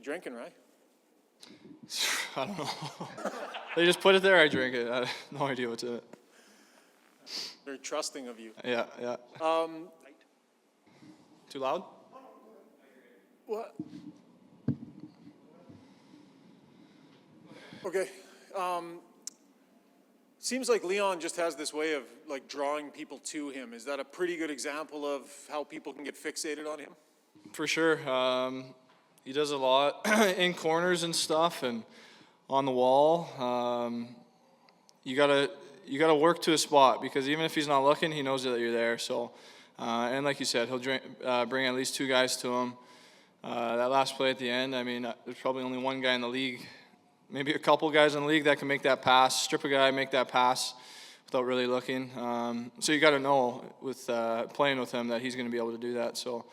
drinking, right? I don't know. They just put it there, I drink it. I have no idea what's in it. Very trusting of you. Yeah. Too loud? What? Okay. Seems like Leon just has this way of like drawing people to him. Is that a pretty good example of how people can get fixated on him? For sure. He does a lot in corners and stuff and on the wall. You gotta work to a spot because even if he's not looking, he knows that you're there. So, and like you said, he'll bring at least two guys to him. That last play at the end, I mean, there's probably only one guy in the league, maybe a couple guys in the league that can make that pass, strip a guy, make that pass without really looking. So you got to know with playing with him that he's going to be able to do that. So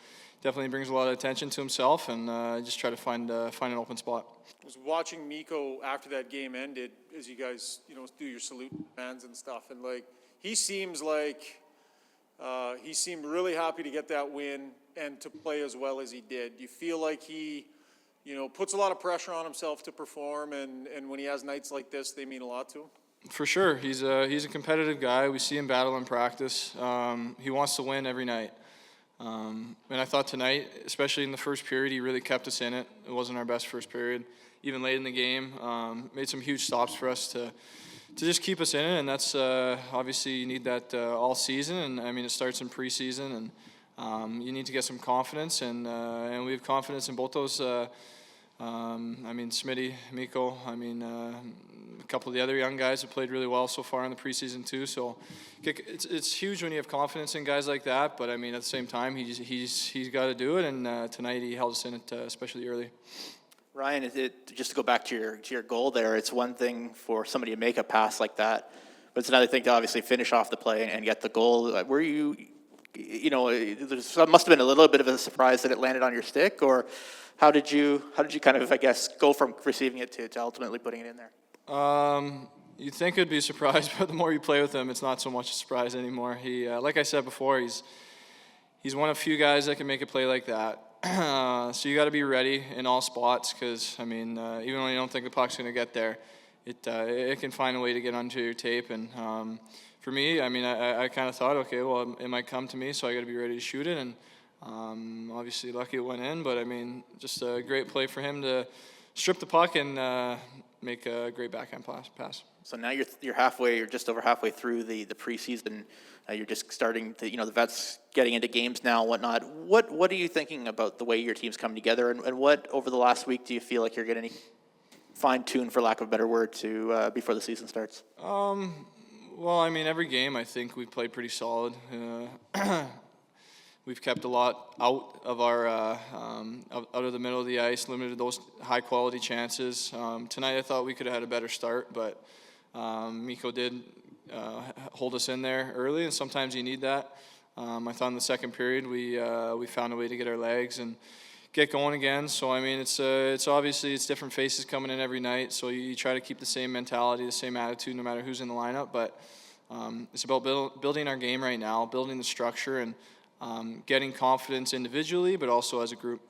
definitely brings a lot of attention to himself and just try to find an open spot. I was watching Mikko after that game ended, as you guys, do your salute fans and stuff, and like he seemed really happy to get that win and to play as well as he did. Do you feel like he, puts a lot of pressure on himself to perform, and when he has nights like this, they mean a lot to him? For sure, he's a competitive guy. We see him battle in practice. He wants to win every night. And I thought tonight, especially in the first period, he really kept us in it. It wasn't our best first period. Even late in the game, made some huge stops for us to just keep us in it, and that's obviously you need that all season. And I mean, it starts in preseason, and you need to get some confidence, and we have confidence in both those. I mean, Smitty, Mikko. I mean, a couple of the other young guys have played really well so far in the preseason too. So it's huge when you have confidence in guys like that. But I mean, at the same time, he's got to do it, and tonight he held us in it, especially early. Ryan, just to go back to your goal there, it's one thing for somebody to make a pass like that, but it's another thing to obviously finish off the play and get the goal. Were you there must have been a little bit of a surprise that it landed on your stick, or how did you kind of, I guess, go from receiving it to ultimately putting it in there? You'd think it'd be a surprise, but the more you play with him, it's not so much a surprise anymore. He, like I said before, he's one of few guys that can make a play like that. So you got to be ready in all spots because, I mean, even when you don't think the puck's going to get there, it can find a way to get onto your tape. And for me, I mean, I kind of thought, okay, well, it might come to me, so I got to be ready to shoot it. And obviously lucky it went in, but I mean, just a great play for him to strip the puck and make a great backhand pass. So now you're just over halfway through the preseason. You're just starting to, the vets getting into games now and whatnot. What are you thinking about the way your team's coming together, and what over the last week do you feel like you're getting fine-tuned, for lack of a better word, to before the season starts? Well, I mean, every game I think we've played pretty solid. We've kept a lot out of our out of the middle of the ice, limited those high-quality chances. Tonight I thought we could have had a better start, but Mikko did hold us in there early, and sometimes you need that. I thought in the second period we found a way to get our legs and get going again. So I mean, it's obviously it's different faces coming in every night. So you try to keep the same mentality, the same attitude, no matter who's in the lineup. But it's about building our game right now, building the structure, and getting confidence individually, but also as a group.